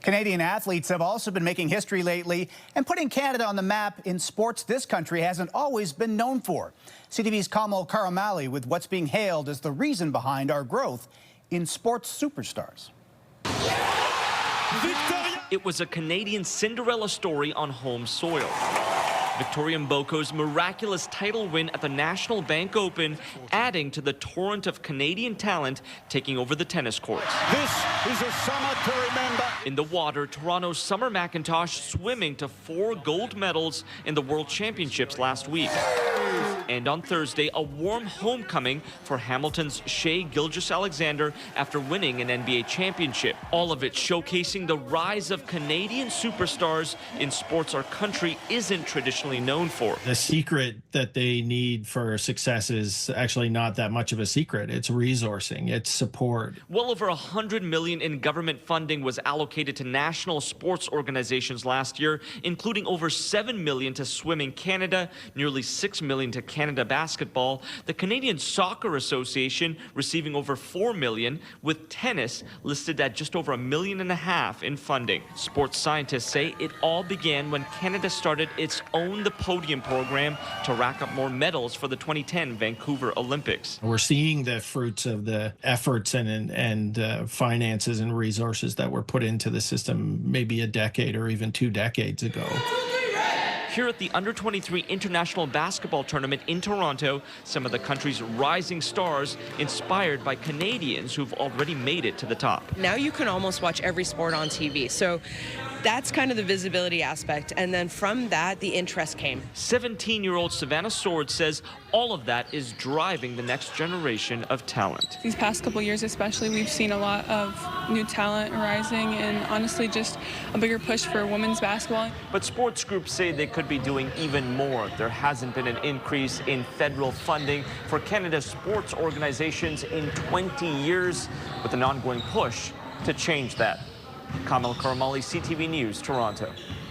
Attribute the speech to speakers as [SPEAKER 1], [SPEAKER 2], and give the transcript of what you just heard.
[SPEAKER 1] Canadian athletes have also been making history lately and putting Canada on the map in sports this country hasn't always been known for. CTV's Karamali with what's being hailed as the reason behind our growth in sports superstars.
[SPEAKER 2] It was a Canadian Cinderella story on home soil. Victoria Mboko's miraculous title win at the National Bank Open, adding to the torrent of Canadian talent taking over the tennis courts.
[SPEAKER 3] This is a summer to remember.
[SPEAKER 2] In the water, Toronto's Summer McIntosh swimming to 4 gold medals in the World Championships last week. And on Thursday, a warm homecoming for Hamilton's Shea Gilgeous-Alexander after winning an NBA championship. All of it showcasing the rise of Canadian superstars in sports our country isn't traditionally known for.
[SPEAKER 4] The secret that they need for success is actually not that much of a secret. It's resourcing, it's support.
[SPEAKER 2] Well over $100 million in government funding was allocated to national sports organizations last year, including over $7 million to Swimming Canada, nearly $6 million to Canada Basketball, the Canadian Soccer Association receiving over $4 million, with tennis listed at just over $1.5 million in funding. Sports scientists say it all began when Canada started its Own the Podium program to rack up more medals for the 2010 Vancouver Olympics.
[SPEAKER 4] We're seeing the fruits of the efforts and finances and resources that were put into the system maybe a decade or even 2 decades ago.
[SPEAKER 2] Here at the Under-23 International Basketball Tournament in Toronto, some of the country's rising stars inspired by Canadians who've already made it to the top.
[SPEAKER 5] Now you can almost watch every sport on TV. So that's kind of the visibility aspect. And then from that, the interest came.
[SPEAKER 2] 17-year-old Savannah Sword says all of that is driving the next generation of talent.
[SPEAKER 6] These past couple years especially, we've seen a lot of new talent rising and honestly just a bigger push for women's basketball.
[SPEAKER 2] But sports groups say they could be doing even more. There hasn't been an increase in federal funding for Canada's sports organizations in 20 years, with an ongoing push to change that. Kamil, Karamali, CTV News, Toronto.